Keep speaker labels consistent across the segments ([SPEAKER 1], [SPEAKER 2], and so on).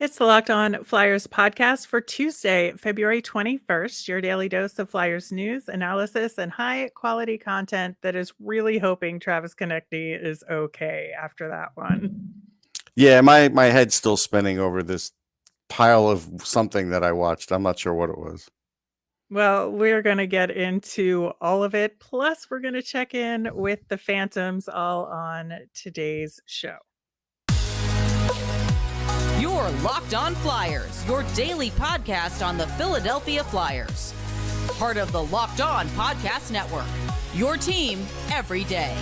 [SPEAKER 1] It's the Locked On Flyers podcast for Tuesday, February 21st, your daily dose of Flyers news, analysis, and high-quality content that is really hoping Travis Konecny is okay after that one.
[SPEAKER 2] Yeah, my head's still spinning over this pile of something that I watched. I'm not sure what it was.
[SPEAKER 1] Well, we're going to get into all of it, plus we're going to check in with the Phantoms all on today's show.
[SPEAKER 3] You're Locked On Flyers, your daily podcast on the Philadelphia Flyers. Part of the Locked On Podcast Network, your team every day.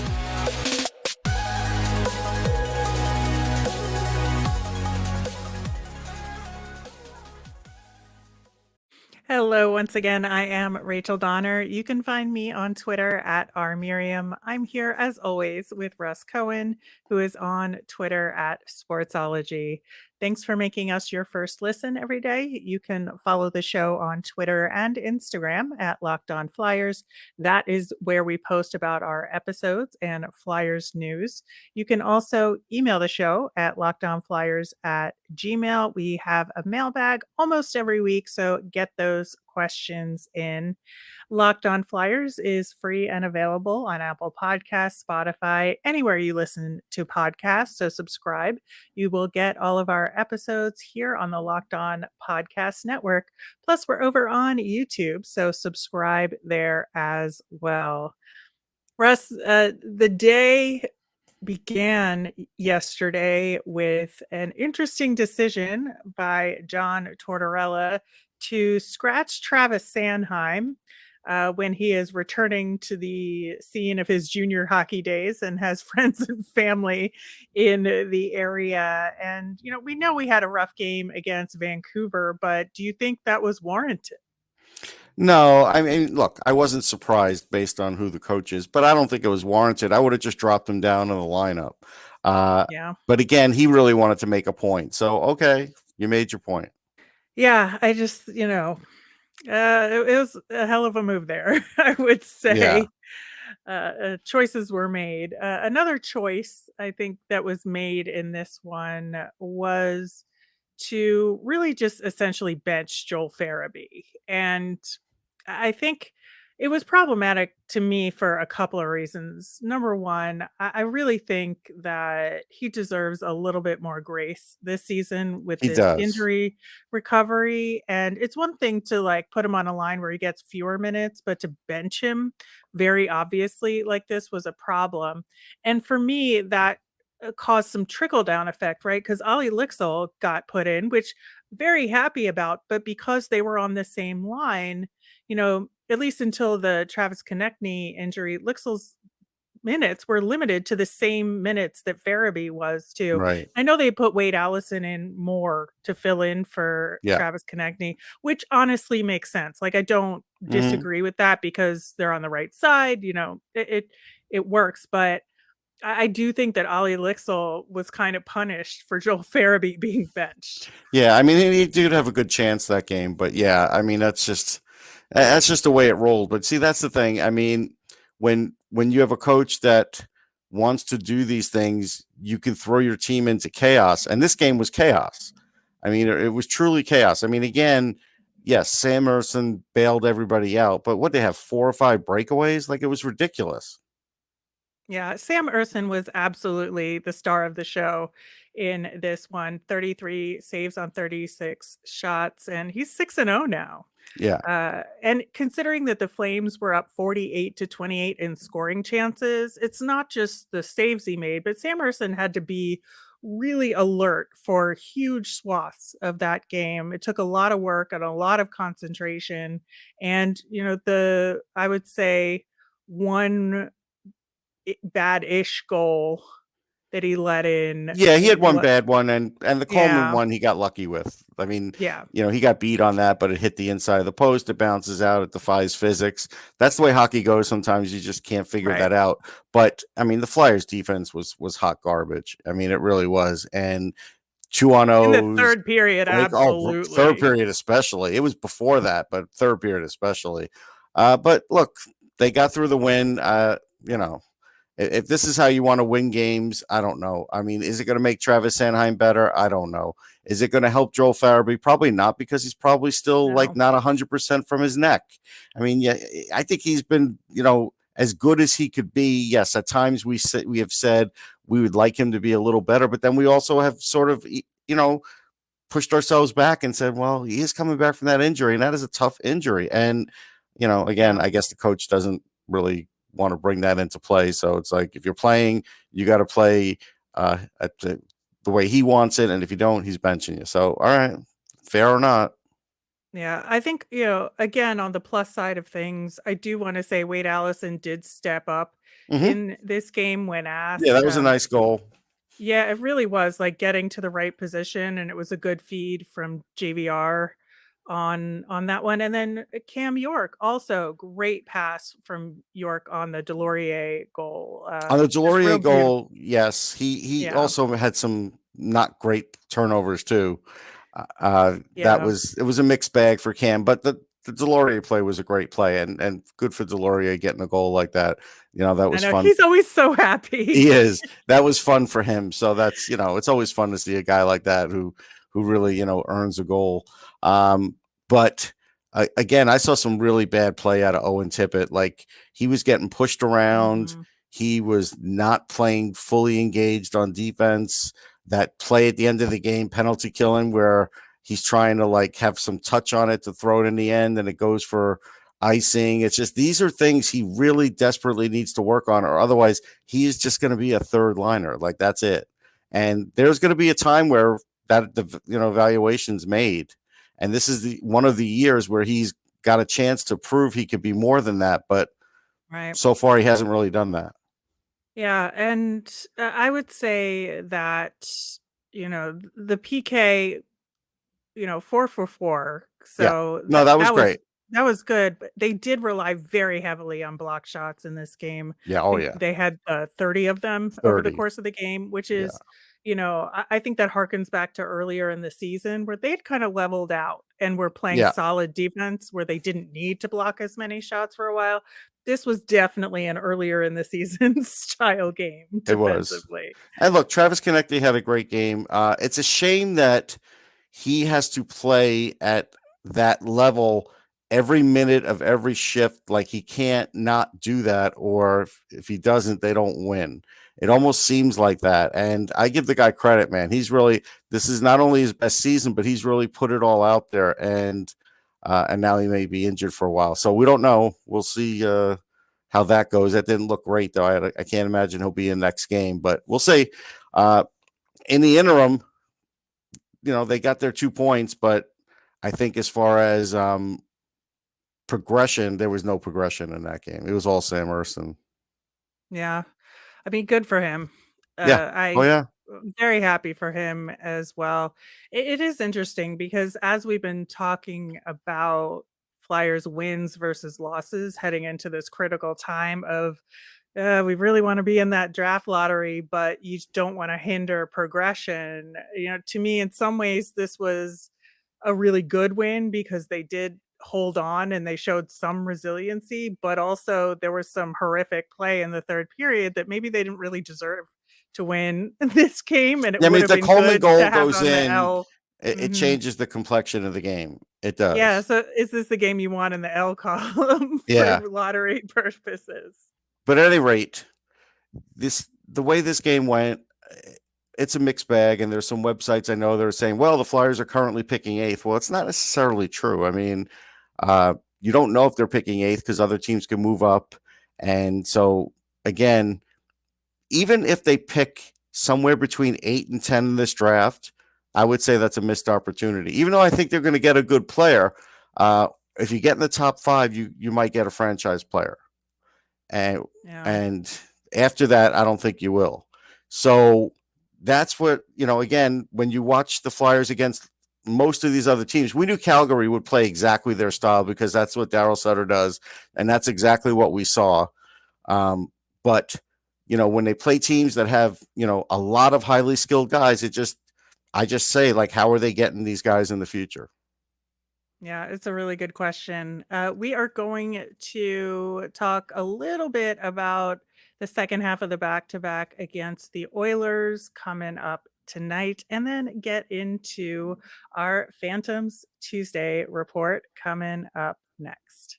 [SPEAKER 1] Hello, once again, I am Rachel Donner. You can find me on Twitter at rmiriam. I'm here as always with Russ Cohen, who is on Twitter at Sportsology. Thanks for making us your first listen every day. You can follow the show on Twitter and Instagram at Locked On Flyers. That is where we post about our episodes and Flyers news. You can also email the show at lockedonflyers@gmail.com. We have a mailbag almost every week, so get those questions in. Locked On Flyers is free and available on Apple Podcasts, Spotify, anywhere you listen to podcasts. So subscribe. You will get all of our episodes here on the Locked On Podcast Network. Plus, we're over on YouTube, so subscribe there as well. Russ, the day began yesterday with an interesting decision by John Tortorella to scratch Travis Sanheim when he is returning to the scene of his junior hockey days and has friends and family in the area. And, we know we had a rough game against Vancouver, but do you think that was warranted?
[SPEAKER 2] No, I mean, look, I wasn't surprised based on who the coach is, but I don't think it was warranted. I would have just dropped him down in the lineup.
[SPEAKER 1] Yeah.
[SPEAKER 2] But again, he really wanted to make a point. So, okay, you made your point.
[SPEAKER 1] Yeah, I just, it was a hell of a move there, I would say.
[SPEAKER 2] Yeah.
[SPEAKER 1] Choices were made. Another choice I think that was made in this one was to really just essentially bench Joel Farabee. And I think it was problematic to me for a couple of reasons. Number one, I really think that he deserves a little bit more grace this season with
[SPEAKER 2] He
[SPEAKER 1] this
[SPEAKER 2] does.
[SPEAKER 1] injury recovery. And it's one thing to put him on a line where he gets fewer minutes, but to bench him very obviously like this was a problem. And for me, that caused some trickle down effect, right? Because Ollie Lixell got put in, which very happy about, but because they were on the same line, at least until the Travis Konecny injury, Lixell's minutes were limited to the same minutes that Farabee was too.
[SPEAKER 2] Right.
[SPEAKER 1] I know they put Wade Allison in more to fill in for
[SPEAKER 2] Yeah.
[SPEAKER 1] Travis Konecny, which honestly makes sense. I don't disagree with that because they're on the right side. It works, but I do think that Ollie Lixell was kind of punished for Joel Farabee being benched.
[SPEAKER 2] Yeah, I mean, he did have a good chance that game, but yeah, I mean, that's just the way it rolled. But see, that's the thing. I mean, when you have a coach that wants to do these things, you can throw your team into chaos, and this game was chaos. I mean, it was truly chaos. I mean, again, yes, Sam Ersson bailed everybody out, but what, they have 4 or 5 breakaways? Like, it was ridiculous.
[SPEAKER 1] Yeah, Sam Ersson was absolutely the star of the show in this one. 33 saves on 36 shots, and he's 6-0 now.
[SPEAKER 2] Yeah.
[SPEAKER 1] And considering that the Flames were up 48-28 in scoring chances, it's not just the saves he made, but Sam Ersson had to be really alert for huge swaths of that game. It took a lot of work and a lot of concentration. And, I would say one bad-ish goal that he let in.
[SPEAKER 2] Yeah, he had one bad one, and the Coleman
[SPEAKER 1] Yeah.
[SPEAKER 2] one he got lucky with. I mean,
[SPEAKER 1] Yeah.
[SPEAKER 2] he got beat on that, but it hit the inside of the post. It bounces out. It defies physics. That's the way hockey goes. Sometimes you just can't figure that out. But I mean, the Flyers' defense was hot garbage. I mean, it really was. And 2-on-0
[SPEAKER 1] in the third period, absolutely.
[SPEAKER 2] Third period especially. It was before that, but third period especially. But look, they got through the win. If this is how you want to win games, I don't know. I mean, is it going to make Travis Sanheim better? I don't know. Is it going to help Joel Farabee? Probably not, because he's probably still like
[SPEAKER 1] No.
[SPEAKER 2] not 100% from his neck. I mean, yeah, I think he's been, as good as he could be. Yes, at times we have said we would like him to be a little better, but then we also have sort of, pushed ourselves back and said, well, he is coming back from that injury, and that is a tough injury. And, again,
[SPEAKER 1] Yeah.
[SPEAKER 2] I guess the coach doesn't really want to bring that into play. So it's like, if you're playing, you got to play at the way he wants it. And if you don't, he's benching you. So, all right, fair or not.
[SPEAKER 1] Yeah, I think, again, on the plus side of things, I do want to say Wade Allison did step up
[SPEAKER 2] Mm-hmm.
[SPEAKER 1] in this game when
[SPEAKER 2] Yeah, that
[SPEAKER 1] asked.
[SPEAKER 2] was a nice goal.
[SPEAKER 1] Yeah, it really was like getting to the right position, and it was a good feed from JVR on that one. And then Cam York, also great pass from York on the Delorier goal.
[SPEAKER 2] On the
[SPEAKER 1] Just real
[SPEAKER 2] Delorier
[SPEAKER 1] beautiful.
[SPEAKER 2] goal, yes, he
[SPEAKER 1] Yeah,
[SPEAKER 2] also had some not great turnovers too. That
[SPEAKER 1] yeah.
[SPEAKER 2] was, it was a mixed bag for Cam, but the Delorier play was a great play, and good for Delorier getting a goal like that. That
[SPEAKER 1] I
[SPEAKER 2] was
[SPEAKER 1] know
[SPEAKER 2] fun.
[SPEAKER 1] he's always so
[SPEAKER 2] He
[SPEAKER 1] happy.
[SPEAKER 2] is. That was fun for him. So that's, it's always fun to see a guy like that who really, earns a goal. But again, I saw some really bad play out of Owen Tippett. Like, he was getting pushed around.
[SPEAKER 1] Mhm.
[SPEAKER 2] He was not playing fully engaged on defense. That play at the end of the game, penalty killing, where he's trying to like have some touch on it to throw it in the end, and it goes for icing. It's just, these are things he really desperately needs to work on, or otherwise he is just going to be a third liner. Like, that's it. And there's going to be a time where that the evaluation's made, and this is the one of the years where he's got a chance to prove he could be more than that. But
[SPEAKER 1] Right.
[SPEAKER 2] so far, he hasn't really done that.
[SPEAKER 1] Yeah, and I would say that the PK, 4 for 4.
[SPEAKER 2] Yeah.
[SPEAKER 1] So
[SPEAKER 2] No, that was great.
[SPEAKER 1] that was good, but they did rely very heavily on block shots in this game.
[SPEAKER 2] Yeah.
[SPEAKER 1] I
[SPEAKER 2] Oh,
[SPEAKER 1] think
[SPEAKER 2] yeah.
[SPEAKER 1] they had 30 of them over the
[SPEAKER 2] 30.
[SPEAKER 1] course of the game, which
[SPEAKER 2] Yeah.
[SPEAKER 1] is, I think that harkens back to earlier in the season where they'd kind of leveled out and were playing
[SPEAKER 2] Yeah.
[SPEAKER 1] solid defense where they didn't need to block as many shots for a while. This was definitely an earlier in the season style game
[SPEAKER 2] It was.
[SPEAKER 1] defensively.
[SPEAKER 2] And look, Travis Konecny had a great game. It's a shame that he has to play at that level every minute of every shift. Like, he can't not do that, or if he doesn't, they don't win. It almost seems like that. And I give the guy credit, man. This is not only his best season, but he's really put it all out there. And now he may be injured for a while. So we don't know. We'll see how that goes. That didn't look great, though. I can't imagine he'll be in next game, but we'll see. In the interim, they got their 2 points, but I think as far as progression, there was no progression in that game. It was all Sam Ersson.
[SPEAKER 1] Yeah. I mean, good for him.
[SPEAKER 2] Yeah. Oh, yeah.
[SPEAKER 1] I'm very happy for him as well. It is interesting because as we've been talking about Flyers wins versus losses heading into this critical time of we really want to be in that draft lottery, but you don't want to hinder progression. To me, in some ways, this was a really good win because they did hold on and they showed some resiliency, but also there was some horrific play in the third period that maybe they didn't really deserve to win this game, and it
[SPEAKER 2] Yeah, I
[SPEAKER 1] would
[SPEAKER 2] mean, if
[SPEAKER 1] have
[SPEAKER 2] the
[SPEAKER 1] been
[SPEAKER 2] Coleman
[SPEAKER 1] good to
[SPEAKER 2] goal
[SPEAKER 1] have
[SPEAKER 2] goes
[SPEAKER 1] on the
[SPEAKER 2] in,
[SPEAKER 1] L.
[SPEAKER 2] it
[SPEAKER 1] Mhm.
[SPEAKER 2] changes the complexion of the game. It
[SPEAKER 1] Yeah,
[SPEAKER 2] does.
[SPEAKER 1] so is this the game you want in the L column for
[SPEAKER 2] Yeah.
[SPEAKER 1] lottery purposes?
[SPEAKER 2] But at any rate, the way this game went, it's a mixed bag. And there's some websites I know that are saying, well, the Flyers are currently picking 8th. Well, it's not necessarily true. I mean, you don't know if they're picking 8th because other teams can move up. And so, again, even if they pick somewhere between 8 and 10 in this draft, I would say that's a missed opportunity. Even though I think they're going to get a good player, if you get in the top 5, you might get a franchise player. And
[SPEAKER 1] Yeah.
[SPEAKER 2] and after that, I don't think you will. So that's what, again, when you watch the Flyers against most of these other teams, we knew Calgary would play exactly their style because that's what Darryl Sutter does. And that's exactly what we saw. But, when they play teams that have, a lot of highly skilled guys, I just say, like, how are they getting these guys in the future?
[SPEAKER 1] Yeah, it's a really good question. We are going to talk a little bit about the second half of the back to back against the Oilers coming up tonight, and then get into our Phantoms Tuesday report coming up next.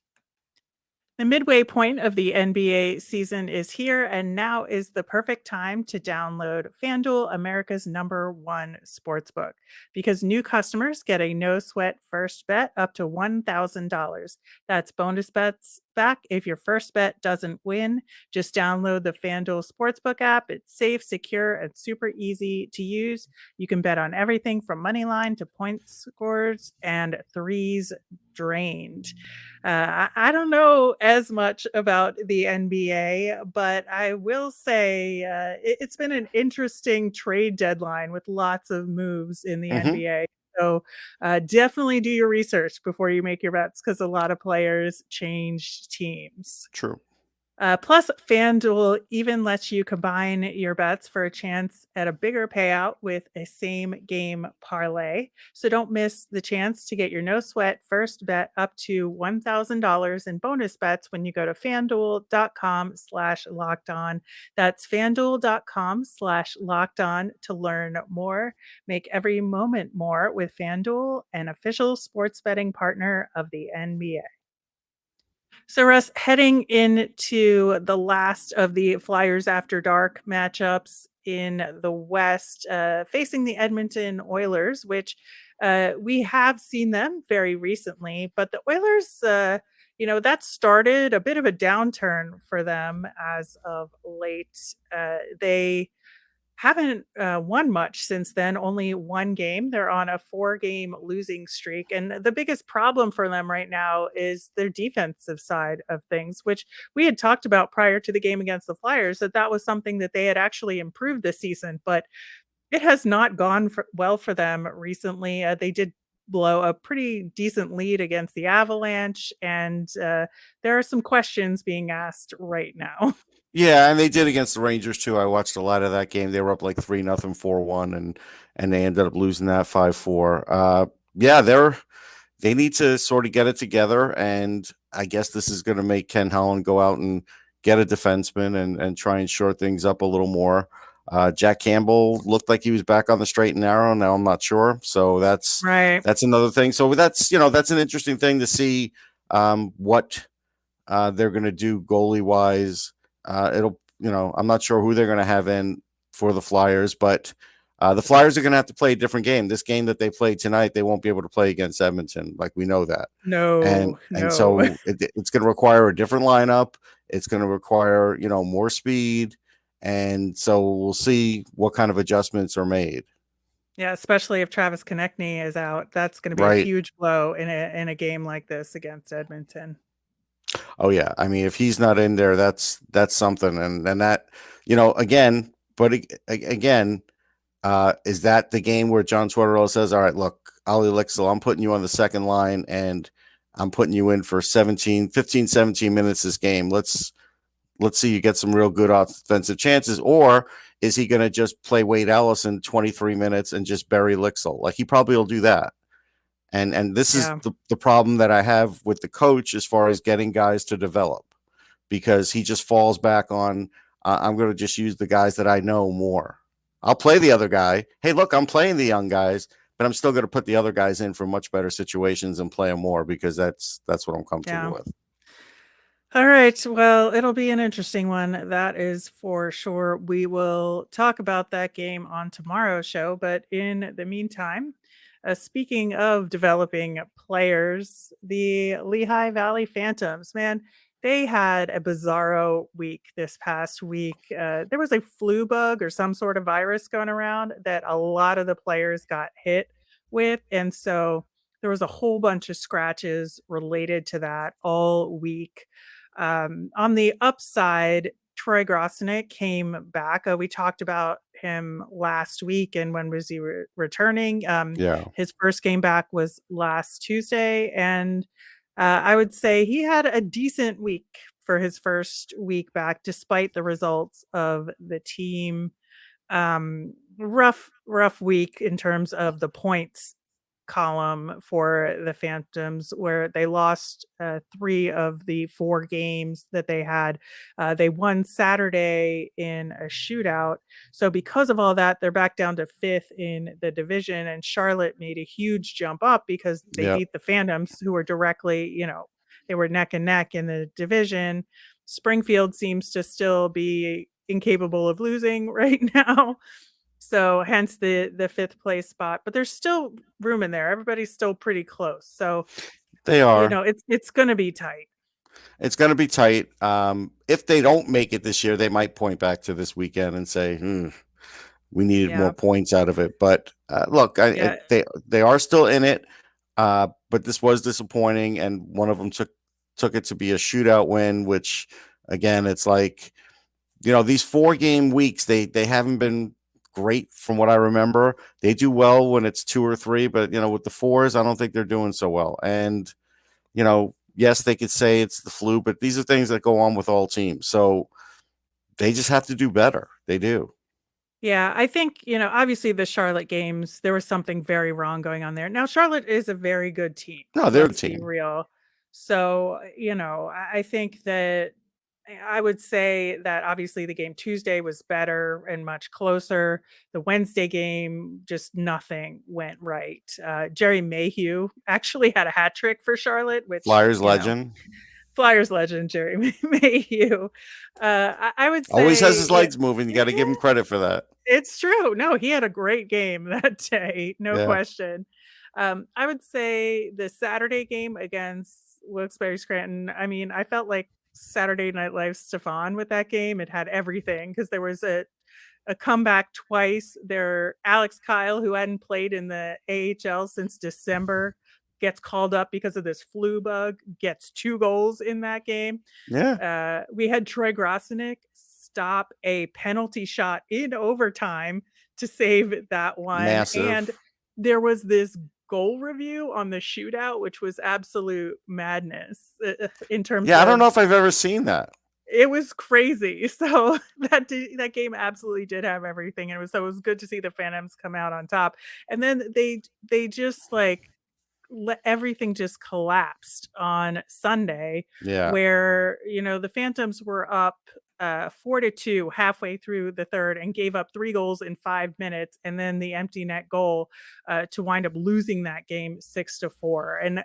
[SPEAKER 1] The midway point of the NBA season is here, and now is the perfect time to download FanDuel, America's #1 sportsbook, because new customers get a no sweat first bet up to $1,000. That's bonus bets back if your first bet doesn't win. Just download the FanDuel Sportsbook app. It's safe, secure, and super easy to use. You can bet on everything from money line to point scores and threes drained. I don't know as much about the NBA, but I will say it's been an interesting trade deadline with lots of moves in the
[SPEAKER 2] Hmm.
[SPEAKER 1] NBA. So definitely do your research before you make your bets, because a lot of players change teams.
[SPEAKER 2] True.
[SPEAKER 1] Plus, FanDuel even lets you combine your bets for a chance at a bigger payout with a same game parlay. So don't miss the chance to get your no sweat first bet up to $1,000 in bonus bets when you go to fanduel.com/locked on. That's fanduel.com/locked on to learn more. Make every moment more with FanDuel, an official sports betting partner of the NBA. So, Russ, heading into the last of the Flyers After Dark matchups in the West, facing the Edmonton Oilers, which we have seen them very recently, but the Oilers, that started a bit of a downturn for them as of late. They haven't won much since then, only one game. They're on a four-game losing streak. And the biggest problem for them right now is their defensive side of things, which we had talked about prior to the game against the Flyers, that was something that they had actually improved this season. But it has not gone well for them recently. They did blow a pretty decent lead against the Avalanche, and there are some questions being asked right now.
[SPEAKER 2] Yeah, and they did against the Rangers too. I watched a lot of that game. They were up like 3-0, 4-1, and they ended up losing that 5-4. Yeah, they need to sort of get it together, and I guess this is going to make Ken Holland go out and get a defenseman and try and shore things up a little more. Jack Campbell looked like he was back on the straight and narrow. Now I'm not sure, so
[SPEAKER 1] Right.
[SPEAKER 2] that's another thing. So that's an interesting thing to see what they're going to do goalie wise. I'm not sure who they're going to have in for the Flyers, but the Flyers are going to have to play a different game. This game that they played tonight, they won't be able to play against Edmonton. Like, we know that. And
[SPEAKER 1] No,
[SPEAKER 2] and
[SPEAKER 1] no.
[SPEAKER 2] so it's going to require a different lineup. It's going to require, more speed. And so we'll see what kind of adjustments are made.
[SPEAKER 1] Yeah, especially if Travis Konecny is out. That's gonna be a
[SPEAKER 2] Right.
[SPEAKER 1] huge blow in a game like this against Edmonton.
[SPEAKER 2] Oh yeah. I mean, if he's not in there, that's something. And that, again, but again, is that the game where John Tortorella says, all right, look, Ali Lixel, I'm putting you on the second line and I'm putting you in for 17 minutes this game. Let's see you get some real good offensive chances. Or is he going to just play Wade Allison 23 minutes and just bury Lixel? Like, he probably will do that. And this is
[SPEAKER 1] Yeah,
[SPEAKER 2] the problem that I have with the coach as far as getting guys to develop, because he just falls back on, I'm going to just use the guys that I know more. I'll play the other guy. Hey, look, I'm playing the young guys, but I'm still going to put the other guys in for much better situations and play them more, because that's what I'm comfortable
[SPEAKER 1] yeah.
[SPEAKER 2] with.
[SPEAKER 1] All right. Well, it'll be an interesting one. That is for sure. We will talk about that game on tomorrow's show. But in the meantime, speaking of developing players, the Lehigh Valley Phantoms, man, they had a bizarro week this past week. There was a flu bug or some sort of virus going around that a lot of the players got hit with. And so there was a whole bunch of scratches related to that all week. On the upside, Troy Grosnick came back. We talked about him last week, and when was he returning?
[SPEAKER 2] Yeah.
[SPEAKER 1] His first game back was last Tuesday, and I would say he had a decent week for his first week back, despite the results of the team. Rough week in terms of the points column for the Phantoms where they lost 3 of the 4 games that they had. They won Saturday in a shootout. So because of all that, they're back down to 5th in the division, and Charlotte made a huge jump up because they
[SPEAKER 2] Yep.
[SPEAKER 1] beat the Phantoms, who were directly, they were neck and neck in the division. Springfield seems to still be incapable of losing right now. So hence the 5th place spot, but there's still room in there. Everybody's still pretty close. So,
[SPEAKER 2] They are.
[SPEAKER 1] It's going to be tight.
[SPEAKER 2] It's going to be tight. If they don't make it this year, they might point back to this weekend and say, we needed more points out of it. But look, they are still in it. But this was disappointing, and one of them took it to be a shootout win, which again, it's like, these 4-game weeks, they haven't been great from what I remember. They do well when it's 2 or 3, but with the 4s, I don't think they're doing so well. And yes, they could say it's the flu, but these are things that go on with all teams. So they just have to do better. They do.
[SPEAKER 1] Yeah, I think, obviously the Charlotte games, there was something very wrong going on there. Now, Charlotte is a very good team.
[SPEAKER 2] No, they're a
[SPEAKER 1] Let's be
[SPEAKER 2] team.
[SPEAKER 1] real. So, I think that I would say that obviously the game Tuesday was better and much closer. The Wednesday game, just nothing went right. Jerry Mayhew actually had a hat trick for Charlotte, which
[SPEAKER 2] Flyers legend.
[SPEAKER 1] Flyers legend Jerry Mayhew. I would say
[SPEAKER 2] always has his legs moving. You got to give him credit for that.
[SPEAKER 1] It's true. No, he had a great game that day, no question. I would say the Saturday game against Wilkes-Barre Scranton, I mean, I felt like Saturday Night Live Stefan with that game. It had everything because there was a comeback twice. There, Alex Kyle, who hadn't played in the AHL since December, gets called up because of this flu bug, gets 2 goals in that game.
[SPEAKER 2] Yeah.
[SPEAKER 1] We had Troy Grosenick stop a penalty shot in overtime to save that one.
[SPEAKER 2] Massive.
[SPEAKER 1] And there was this goal review on the shootout, which was absolute madness in terms of...
[SPEAKER 2] I don't know if I've ever seen that.
[SPEAKER 1] It was crazy. So that game absolutely did have everything. And it was good to see the Phantoms come out on top. And then they just everything just collapsed on Sunday, where the Phantoms were up 4-2 halfway through the third and gave up 3 goals in 5 minutes, and then the empty net goal to wind up losing that game 6-4. And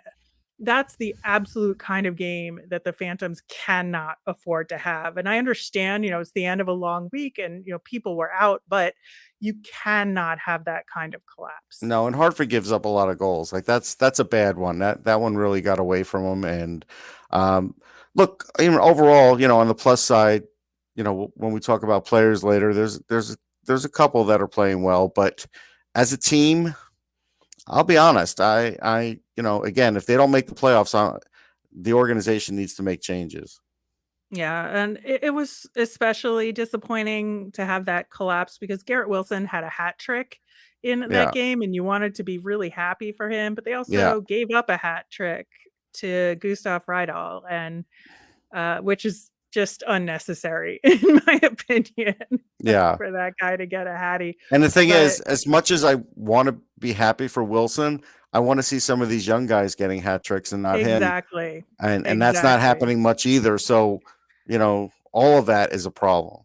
[SPEAKER 1] that's the absolute kind of game that the Phantoms cannot afford to have. And I understand, it's the end of a long week and, people were out, but you cannot have that kind of collapse.
[SPEAKER 2] No, and Hartford gives up a lot of goals. Like that's a bad one. That one really got away from them. And look, overall, on the plus side, when we talk about players later, there's a couple that are playing well, but as a team, I'll be honest. I again, if they don't make the playoffs, the organization needs to make changes.
[SPEAKER 1] Yeah, and it was especially disappointing to have that collapse because Garrett Wilson had a hat trick in that game, and you wanted to be really happy for him, but they also gave up a hat trick to Gustav Rydal, and which is just unnecessary in my opinion. For that guy to get a hattie.
[SPEAKER 2] And the thing is, as much as I want to be happy for Wilson, I want to see some of these young guys getting hat tricks and not him.
[SPEAKER 1] Exactly.
[SPEAKER 2] And that's not happening much either. So, all of that is a problem.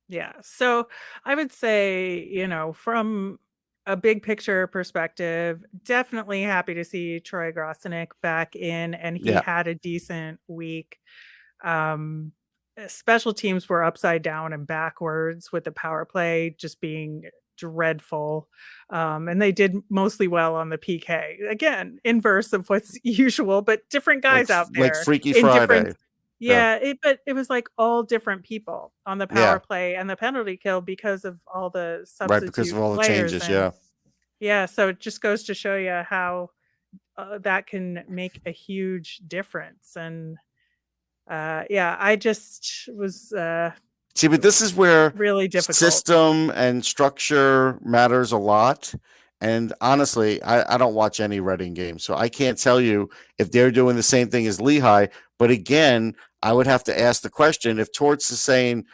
[SPEAKER 1] Yeah. So I would say, from a big picture perspective, definitely happy to see Troy Grosenick back in, and he had a decent week. Special teams were upside down and backwards with the power play just being dreadful. And they did mostly well on the PK. Again, inverse of what's usual, but different guys out there.
[SPEAKER 2] Like Freaky Friday.
[SPEAKER 1] But it was like all different people on the power play and the penalty kill because of all the substitute
[SPEAKER 2] right, because of all the changes,
[SPEAKER 1] so it just goes to show you how that can make a huge difference. And I just was
[SPEAKER 2] see, but this is where
[SPEAKER 1] really difficult.
[SPEAKER 2] System and structure matters a lot. And honestly, I don't watch any Reading games, so I can't tell you if they're doing the same thing as Lehigh. But again, I would have to ask the question, if Torts is saying,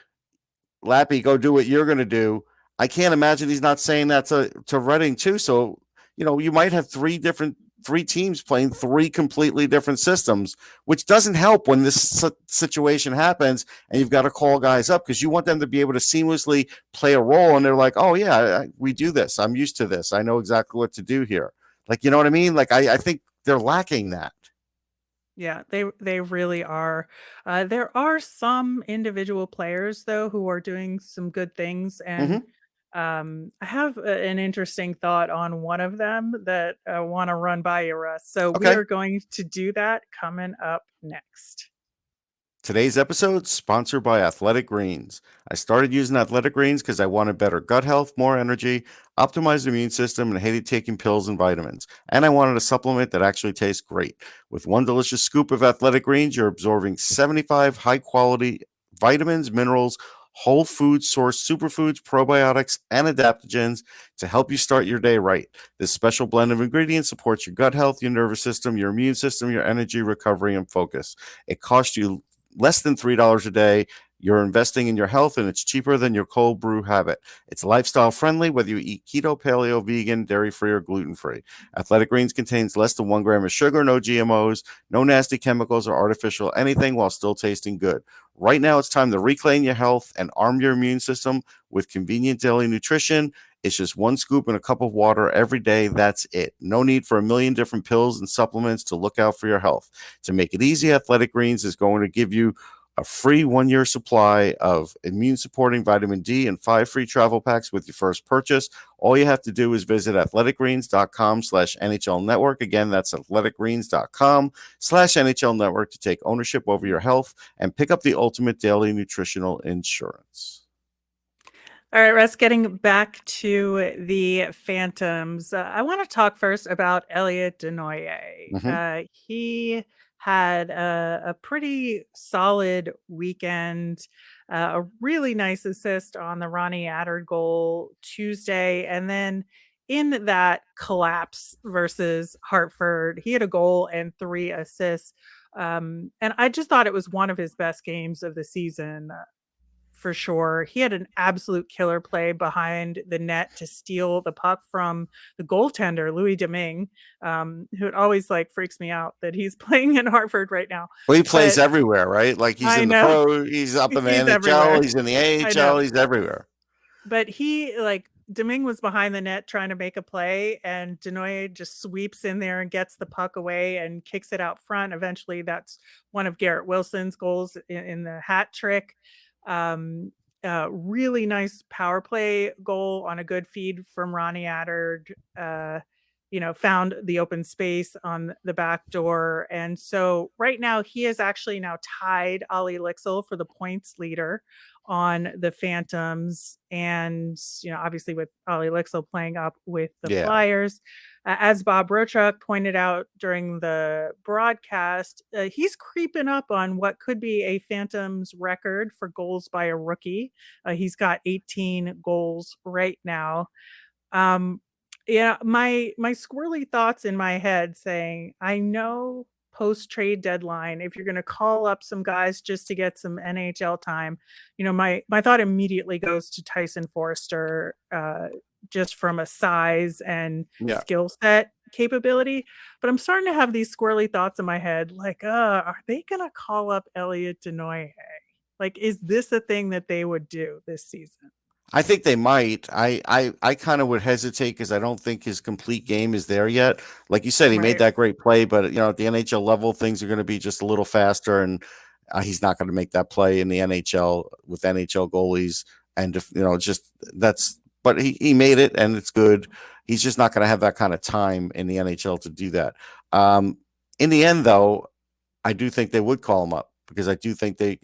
[SPEAKER 2] Lappy, go do what you're going to do, I can't imagine he's not saying that to Reading too. So, you might have three teams playing three completely different systems, which doesn't help when this situation happens and you've got to call guys up, because you want them to be able to seamlessly play a role. And they're like, oh yeah, we do this. I'm used to this. I know exactly what to do here. Like, you know what I mean? Like, I think they're lacking that.
[SPEAKER 1] Yeah, they really are. There are some individual players though who are doing some good things, and
[SPEAKER 2] Mm-hmm.
[SPEAKER 1] I have an interesting thought on one of them that I want to run by you, Russ. So we
[SPEAKER 2] Okay.
[SPEAKER 1] are going to do that coming up next.
[SPEAKER 2] Today's episode sponsored by Athletic Greens. I started using Athletic Greens because I wanted better gut health, more energy, optimized immune system, and hated taking pills and vitamins. And I wanted a supplement that actually tastes great. With one delicious scoop of Athletic Greens, you're absorbing 75 high-quality vitamins, minerals, whole food source superfoods, probiotics, and adaptogens to help you start your day right. This special blend of ingredients supports your gut health, your nervous system, your immune system, your energy, recovery, and focus. It costs you less than $3 a day. You're investing in your health, and it's cheaper than your cold brew habit. It's lifestyle friendly, whether you eat keto, paleo, vegan, dairy-free, or gluten-free. Athletic Greens contains less than 1 gram of sugar, no GMOs, no nasty chemicals or artificial anything, while still tasting good. Right now, it's time to reclaim your health and arm your immune system with convenient daily nutrition. It's just one scoop in a cup of water every day. That's it. No need for a million different pills and supplements to look out for your health. To make it easy, Athletic Greens is going to give you a free 1-year supply of immune supporting vitamin D and 5 free travel packs with your first purchase. All you have to do is visit athleticgreens.com/NHL network. Again, that's athleticgreens.com/NHL network to take ownership over your health and pick up the ultimate daily nutritional insurance.
[SPEAKER 1] All right, Russ, getting back to the Phantoms, I want to talk first about Elliot Desnoyers.
[SPEAKER 2] Mm-hmm.
[SPEAKER 1] He had a pretty solid weekend, a really nice assist on the Ronnie Attard goal Tuesday. And then in that collapse versus Hartford, he had a goal and 3 assists. And I just thought it was one of his best games of the season. For sure. He had an absolute killer play behind the net to steal the puck from the goaltender, Louis Domingue, who it always like freaks me out that he's playing in Hartford right now.
[SPEAKER 2] Well, he plays
[SPEAKER 1] But
[SPEAKER 2] everywhere, right? Like, he's
[SPEAKER 1] I
[SPEAKER 2] in the
[SPEAKER 1] know
[SPEAKER 2] pro, he's up in the
[SPEAKER 1] he's
[SPEAKER 2] NHL,
[SPEAKER 1] everywhere.
[SPEAKER 2] he's in the
[SPEAKER 1] I know.
[SPEAKER 2] AHL, he's everywhere.
[SPEAKER 1] But he like Domingue was behind the net trying to make a play, and Desnoyers just sweeps in there and gets the puck away and kicks it out front. Eventually, that's one of Garrett Wilson's goals in the hat trick. Um, really nice power play goal on a good feed from Ronnie Attard. Found the open space on the back door. And so right now he has actually now tied Ollie Lixel for the points leader on the Phantoms. And, obviously with Ollie Lixel playing up with the
[SPEAKER 2] Yeah.
[SPEAKER 1] Flyers, as Bob Rochuk pointed out during the broadcast, he's creeping up on what could be a Phantoms record for goals by a rookie. He's got 18 goals right now. My squirrely thoughts in my head saying, I know post trade deadline, if you're going to call up some guys just to get some NHL time, my thought immediately goes to Tyson Forster, just from a size and
[SPEAKER 2] Yeah.
[SPEAKER 1] skill set capability. But I'm starting to have these squirrely thoughts in my head, like, are they going to call up Elliot Desnoyers? Like, is this a thing that they would do this season?
[SPEAKER 2] I think they might. I kind of would hesitate because I don't think his complete game is there yet. Like you said, he made
[SPEAKER 1] Right.
[SPEAKER 2] that great play, but at the NHL level, things are going to be just a little faster, and he's not going to make that play in the NHL with NHL goalies. And just that's. But he made it, and it's good. He's just not going to have that kind of time in the NHL to do that. In the end, though, I do think they would call him up because I do think they,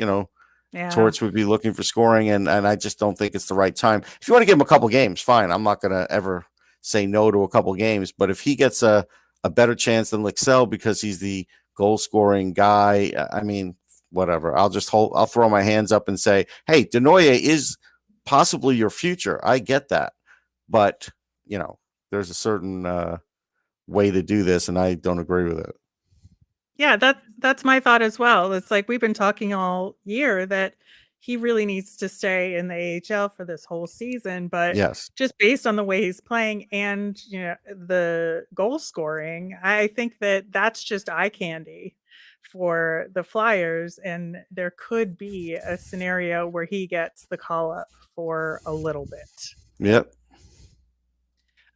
[SPEAKER 1] Yeah.
[SPEAKER 2] Torts would be looking for scoring, and I just don't think it's the right time. If you want to give him a couple games, fine. I'm not going to ever say no to a couple games, but if he gets a better chance than Lixel because he's the goal scoring guy, I mean, whatever. I'll throw my hands up and say, hey, Desnoyers is possibly your future. I get that, but there's a certain way to do this, and I don't agree with it.
[SPEAKER 1] Yeah, that's my thought as well. It's like we've been talking all year that he really needs to stay in the AHL for this whole season. But
[SPEAKER 2] Yes.
[SPEAKER 1] just based on the way he's playing and the goal scoring, I think that's just eye candy for the Flyers, and there could be a scenario where he gets the call up for a little bit.
[SPEAKER 2] Yep.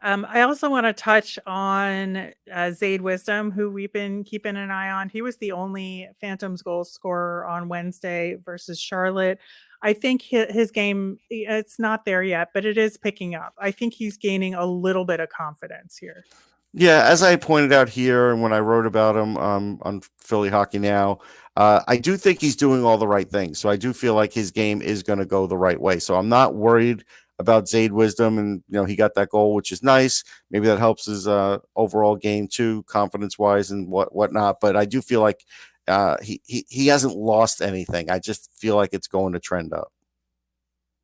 [SPEAKER 1] I also want to touch on Zayde Wisdom, who we've been keeping an eye on. He was the only Phantoms goal scorer on Wednesday versus Charlotte. I think his game, it's not there yet, but it is picking up. I think he's gaining a little bit of confidence here.
[SPEAKER 2] Yeah, as I pointed out here and when I wrote about him on Philly Hockey Now, I do think he's doing all the right things. So I do feel like his game is going to go the right way. So I'm not worried about Zayde Wisdom, and he got that goal, which is nice. Maybe that helps his overall game too, confidence-wise and whatnot. But I do feel like he hasn't lost anything. I just feel like it's going to trend up.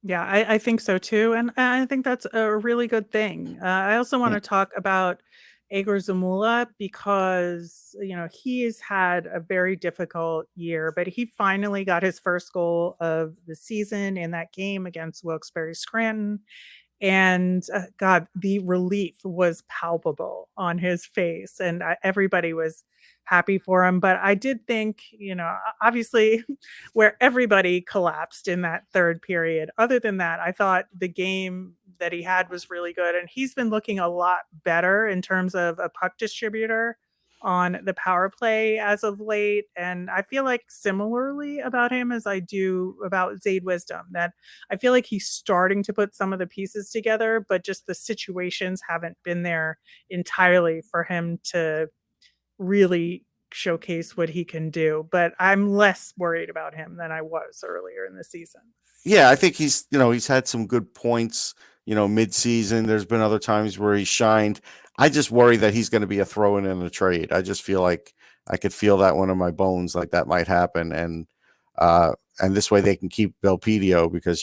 [SPEAKER 1] Yeah, I think so too. And I think that's a really good thing. I also want to talk about Egor Zamula because, he's had a very difficult year, but he finally got his first goal of the season in that game against Wilkes-Barre Scranton. And God, the relief was palpable on his face, and everybody was happy for him. But I did think, obviously, where everybody collapsed in that third period. Other than that, I thought the game that he had was really good, and he's been looking a lot better in terms of a puck distributor on the power play as of late. And I feel like similarly about him as I do about Zayde Wisdom, that I feel like he's starting to put some of the pieces together, but just the situations haven't been there entirely for him to really showcase what he can do. But I'm less worried about him than I was earlier in the season.
[SPEAKER 2] Yeah, I think he's had some good points, mid-season. There's been other times where he shined. I just worry that he's going to be a throw-in in a trade. I just feel like I could feel that one in my bones, like that might happen. And this way they can keep Belpedio because,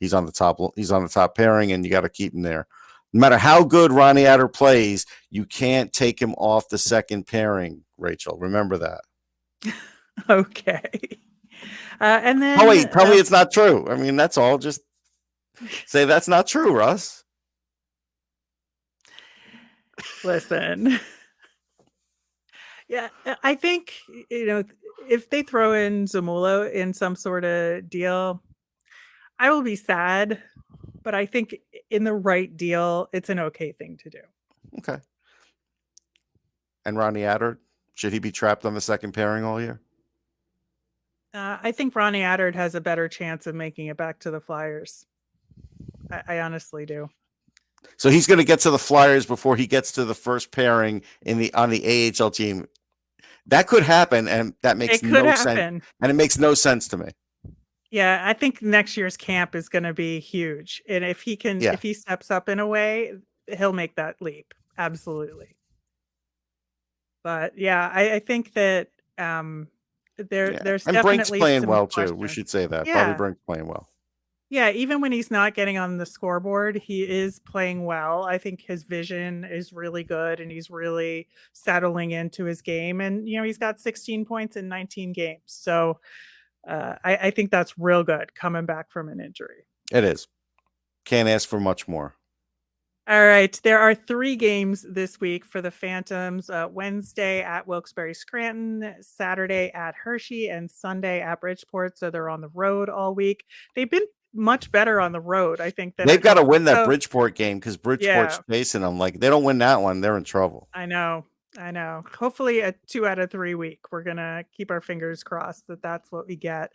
[SPEAKER 2] he's on the top pairing and you got to keep him there. No matter how good Ronnie Adder plays, you can't take him off the second pairing, Rachel. Remember that.
[SPEAKER 1] Okay. And then
[SPEAKER 2] tell me it's not true. I mean, that's all. Just say that's not true, Russ.
[SPEAKER 1] Listen. Yeah, I think, if they throw in Zamula in some sort of deal, I will be sad, but I think in the right deal, it's an okay thing to do.
[SPEAKER 2] Okay. And Ronnie Adder, should he be trapped on the second pairing all year?
[SPEAKER 1] I think Ronnie Adder has a better chance of making it back to the Flyers. I honestly do.
[SPEAKER 2] So he's going to get to the Flyers before he gets to the first pairing on the AHL team. That could happen, and that makes no sense. And it makes no sense to me.
[SPEAKER 1] Yeah, I think next year's camp is going to be huge, and if he steps up in a way, he'll make that leap. Absolutely. But yeah, I think that there's
[SPEAKER 2] and
[SPEAKER 1] definitely
[SPEAKER 2] Brink's playing well
[SPEAKER 1] questions.
[SPEAKER 2] too. We should say that.
[SPEAKER 1] Yeah.
[SPEAKER 2] Bobby Brink's playing well.
[SPEAKER 1] Yeah, even when he's not getting on the scoreboard, he is playing well. I think his vision is really good, and he's really settling into his game. And he's got 16 points in 19 games, so I think that's real good coming back from an injury.
[SPEAKER 2] It is. Can't ask for much more.
[SPEAKER 1] All right. There are 3 games this week for the Phantoms. Wednesday at Wilkes-Barre Scranton, Saturday at Hershey, and Sunday at Bridgeport. So they're on the road all week. They've been much better on the road, I think.
[SPEAKER 2] They've got to win that Bridgeport game because Bridgeport's chasing them. Like, they don't win that one, they're in trouble.
[SPEAKER 1] I know. Hopefully a 2 out of 3 week. We're going to keep our fingers crossed that that's what we get.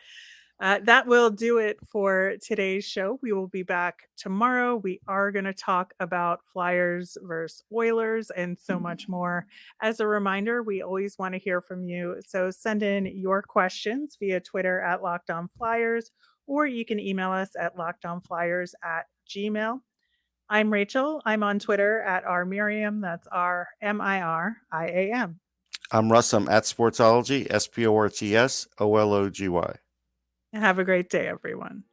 [SPEAKER 1] That will do it for today's show. We will be back tomorrow. We are going to talk about Flyers versus Oilers and so much more. As a reminder, we always want to hear from you. So send in your questions via Twitter at LockedOnFlyers, or you can email us at lockedonflyers@gmail.com. I'm Rachel. I'm on Twitter at rmiriam. That's RMIRIAM.
[SPEAKER 2] I'm Russ. I'm at Sportsology, SPORTSOLOGY.
[SPEAKER 1] Have a great day, everyone.